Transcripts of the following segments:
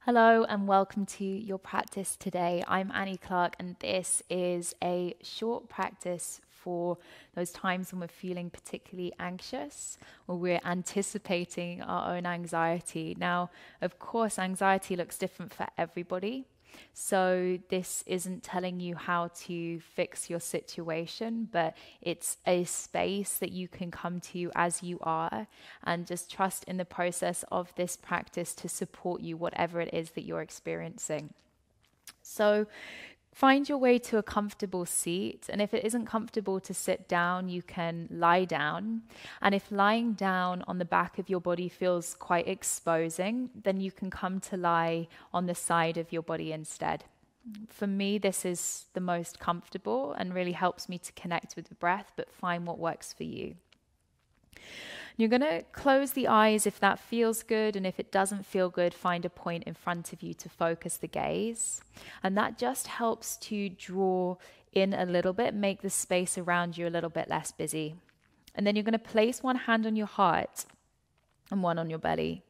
Hello and welcome to your practice today. I'm Clarke, and this is a short practice for those times when we're feeling particularly anxious or we're anticipating our own anxiety. Now, of course, anxiety looks different for everybody. So this isn't telling you how to fix your situation, but it's a space that you can come to as you are and just trust in the process of this practice to support you, whatever it is that you're experiencing. So find your way to a comfortable seat. And if it isn't comfortable to sit down, you can lie down. And if lying down on the back of your body feels quite exposing, then you can come to lie on the side of your body instead. For me, this is the most comfortable and really helps me to connect with the breath, but find what works for you. You're going to close the eyes if that feels good, and if it doesn't feel good, find a point in front of you to focus the gaze. And that just helps to draw in a little bit, make the space around you a little bit less busy. And then you're going to place one hand on your heart and one on your belly.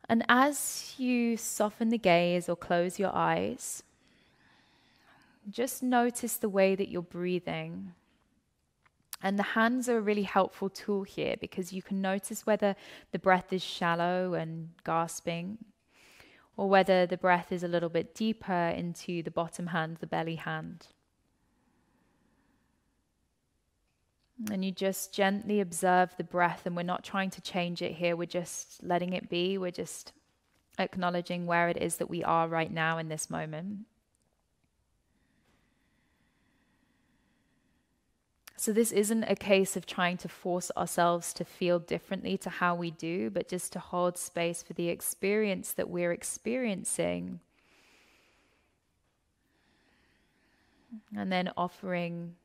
And as you soften the gaze or close your eyes, just notice the way that you're breathing. And the hands are a really helpful tool here because you can notice whether the breath is shallow and gasping, or whether the breath is a little bit deeper into the bottom hand, the belly hand. And you just gently observe the breath, and we're not trying to change it here. We're just letting it be. We're just acknowledging where it is that we are right now in this moment. So this isn't a case of trying to force ourselves to feel differently to how we do, but just to hold space for the experience that we're experiencing. And then offering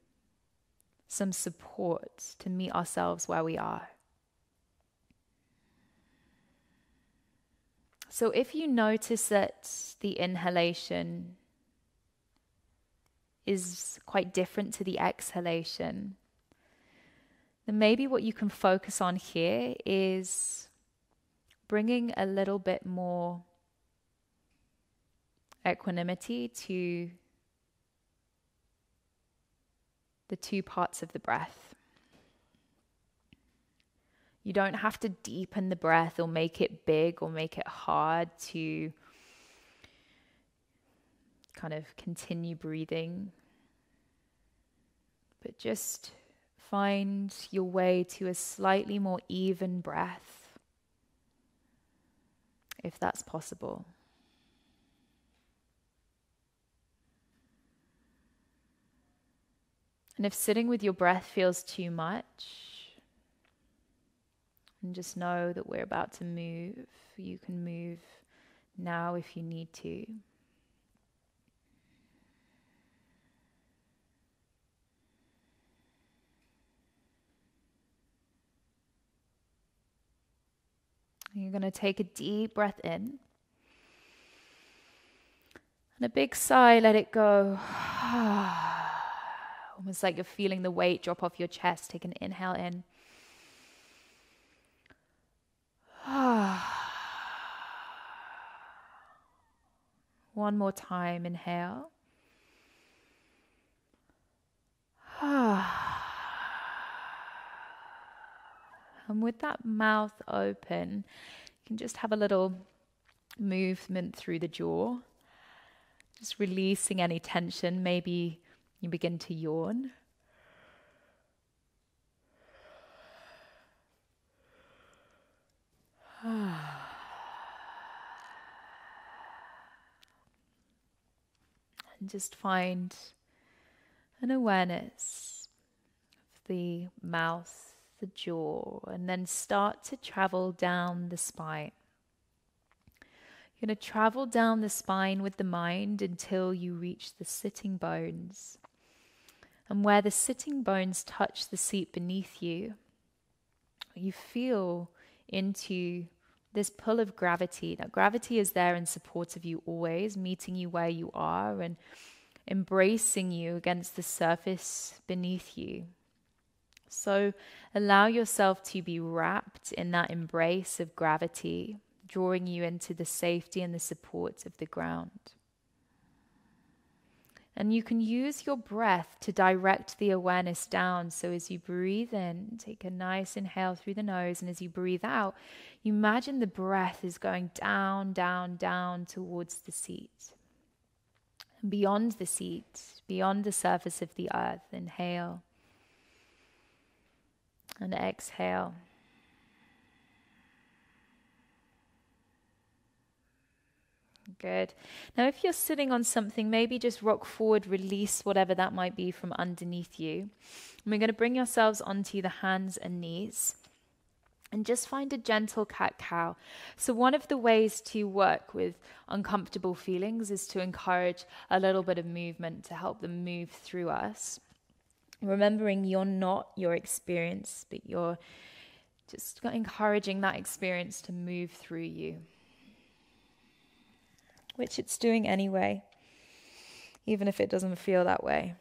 some support to meet ourselves where we are. So if you notice that the inhalation is quite different to the exhalation, then maybe what you can focus on here is bringing a little bit more equanimity to the two parts of the breath. You don't have to deepen the breath or make it big or make it hard to kind of continue breathing, but just find your way to a slightly more even breath, if that's possible. And if sitting with your breath feels too much, and just know that we're about to move, you can move now if you need to. You're going to take a deep breath in. And a big sigh, let it go. Almost like you're feeling the weight drop off your chest. Take an inhale in. One more time, inhale. And with that mouth open, you can just have a little movement through the jaw, just releasing any tension. Maybe you begin to yawn. And just find an awareness of the mouth, the jaw, and then start to travel down the spine. You're going to travel down the spine with the mind until you reach the sitting bones. And where the sitting bones touch the seat beneath you, you feel into this pull of gravity. Now, gravity is there in support of you always, meeting you where you are and embracing you against the surface beneath you. So allow yourself to be wrapped in that embrace of gravity, drawing you into the safety and the support of the ground. And you can use your breath to direct the awareness down. So as you breathe in, take a nice inhale through the nose. And as you breathe out, you imagine the breath is going down, down, down towards the seat. And beyond the seat, beyond the surface of the earth. Inhale. And exhale. Good. Now, if you're sitting on something, maybe just rock forward, release whatever that might be from underneath you. And we're going to bring yourselves onto the hands and knees and just find a gentle cat-cow. So one of the ways to work with uncomfortable feelings is to encourage a little bit of movement to help them move through us. Remembering you're not your experience, but you're just encouraging that experience to move through you. Which it's doing anyway, even if it doesn't feel that way.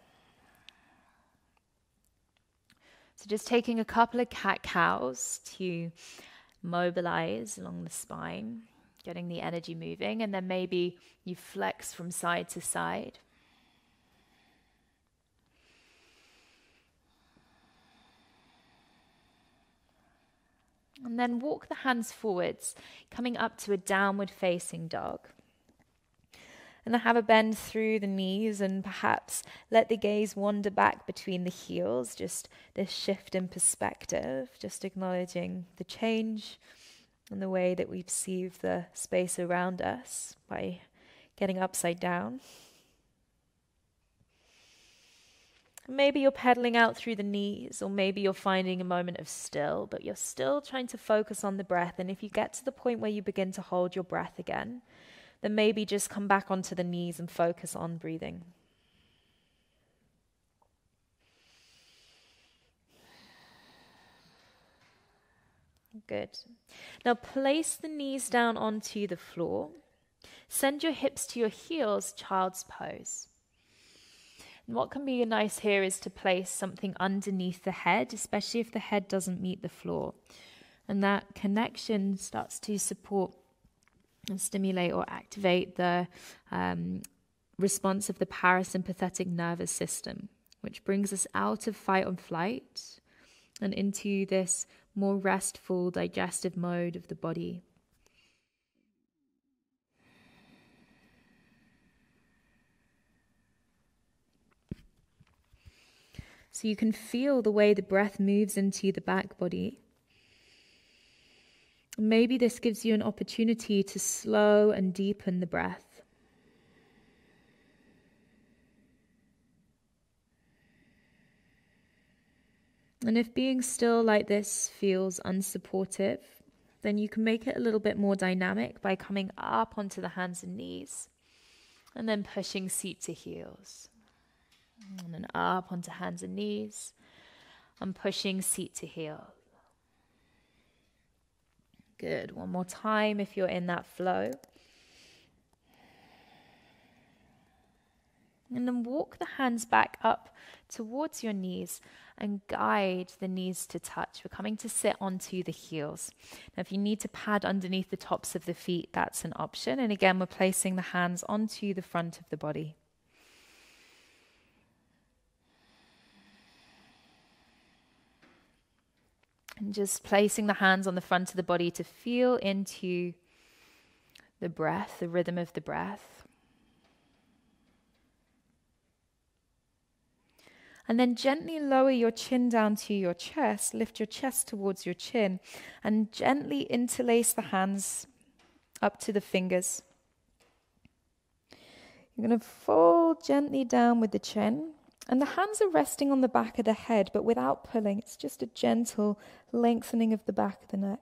So just taking a couple of cat-cows to mobilize along the spine, getting the energy moving, and then maybe you flex from side to side. And then walk the hands forwards, coming up to a downward facing dog. And then have a bend through the knees and perhaps let the gaze wander back between the heels, just this shift in perspective, just acknowledging the change and the way that we perceive the space around us by getting upside down. Maybe you're pedaling out through the knees, or maybe you're finding a moment of still, but you're still trying to focus on the breath. And if you get to the point where you begin to hold your breath again, then maybe just come back onto the knees and focus on breathing. Good. Now place the knees down onto the floor. Send your hips to your heels, child's pose. And what can be nice here is to place something underneath the head, especially if the head doesn't meet the floor. And that connection starts to support and stimulate or activate the response of the parasympathetic nervous system, which brings us out of fight or flight and into this more restful, digestive mode of the body. So you can feel the way the breath moves into the back body. Maybe this gives you an opportunity to slow and deepen the breath. And if being still like this feels unsupportive, then you can make it a little bit more dynamic by coming up onto the hands and knees and then pushing seat to heels. And then up onto hands and knees and pushing seat to heels. Good. One more time if you're in that flow. And then walk the hands back up towards your knees and guide the knees to touch. We're coming to sit onto the heels. Now, if you need to pad underneath the tops of the feet, that's an option. And again, we're placing the hands onto the front of the body. And just placing the hands on the front of the body to feel into the breath, the rhythm of the breath. And then gently lower your chin down to your chest, lift your chest towards your chin, and gently interlace the hands up to the fingers. You're going to fall gently down with the chin. And the hands are resting on the back of the head, but without pulling. It's just a gentle lengthening of the back of the neck.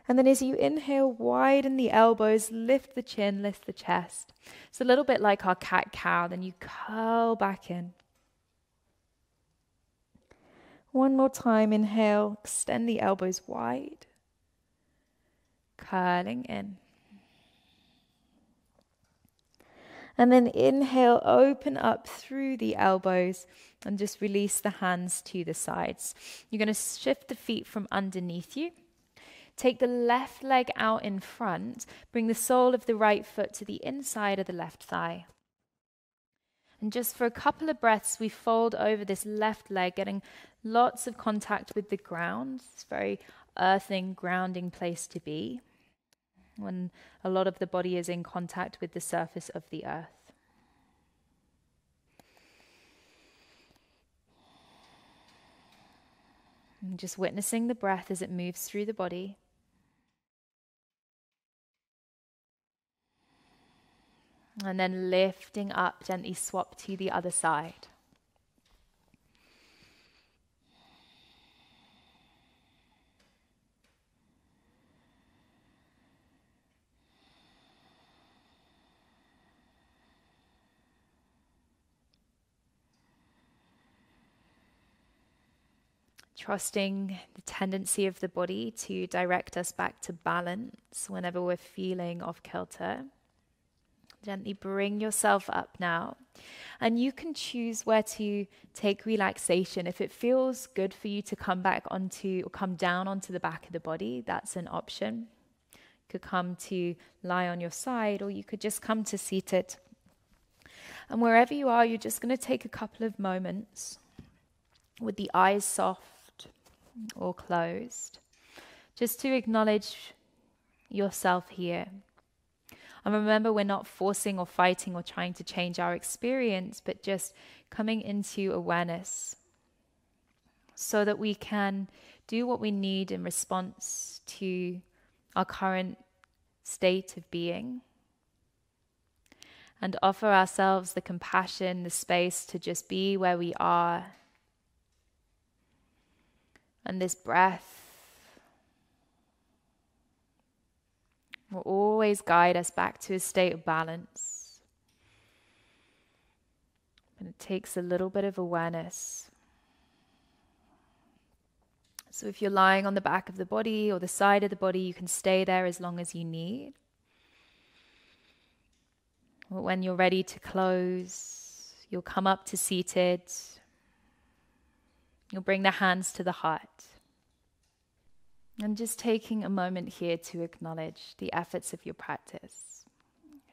And then as you inhale, widen the elbows, lift the chin, lift the chest. It's a little bit like our cat-cow. Then you curl back in. One more time, inhale, extend the elbows wide. Curling in. And then inhale, open up through the elbows and just release the hands to the sides. You're going to shift the feet from underneath you. Take the left leg out in front. Bring the sole of the right foot to the inside of the left thigh. And just for a couple of breaths, we fold over this left leg, getting lots of contact with the ground. It's a very earthing, grounding place to be when a lot of the body is in contact with the surface of the earth. And just witnessing the breath as it moves through the body. And then lifting up, gently swap to the other side. Trusting the tendency of the body to direct us back to balance whenever we're feeling off kilter. Gently bring yourself up now. And you can choose where to take relaxation. If it feels good for you to come down onto the back of the body, that's an option. You could come to lie on your side, or you could just come to seated. And wherever you are, you're just going to take a couple of moments with the eyes soft or closed, just to acknowledge yourself here. And remember, we're not forcing or fighting or trying to change our experience, but just coming into awareness so that we can do what we need in response to our current state of being, and offer ourselves the compassion, the space to just be where we are. And this breath will always guide us back to a state of balance. And it takes a little bit of awareness. So if you're lying on the back of the body or the side of the body, you can stay there as long as you need. But when you're ready to close, you'll come up to seated. You'll bring the hands to the heart. And just taking a moment here to acknowledge the efforts of your practice.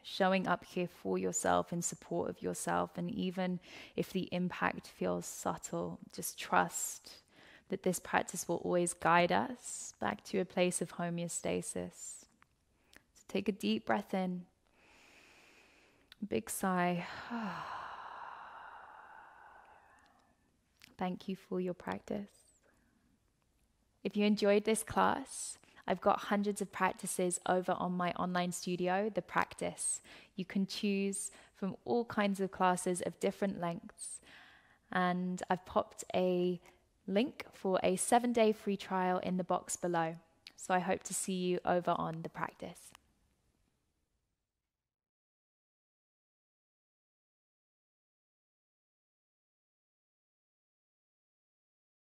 Showing up here for yourself, in support of yourself. And even if the impact feels subtle, just trust that this practice will always guide us back to a place of homeostasis. So take a deep breath in. Big sigh. Thank you for your practice. If you enjoyed this class, I've got hundreds of practices over on my online studio, The Practice. You can choose from all kinds of classes of different lengths. And I've popped a link for a 7-day free trial in the box below. So I hope to see you over on The Practice.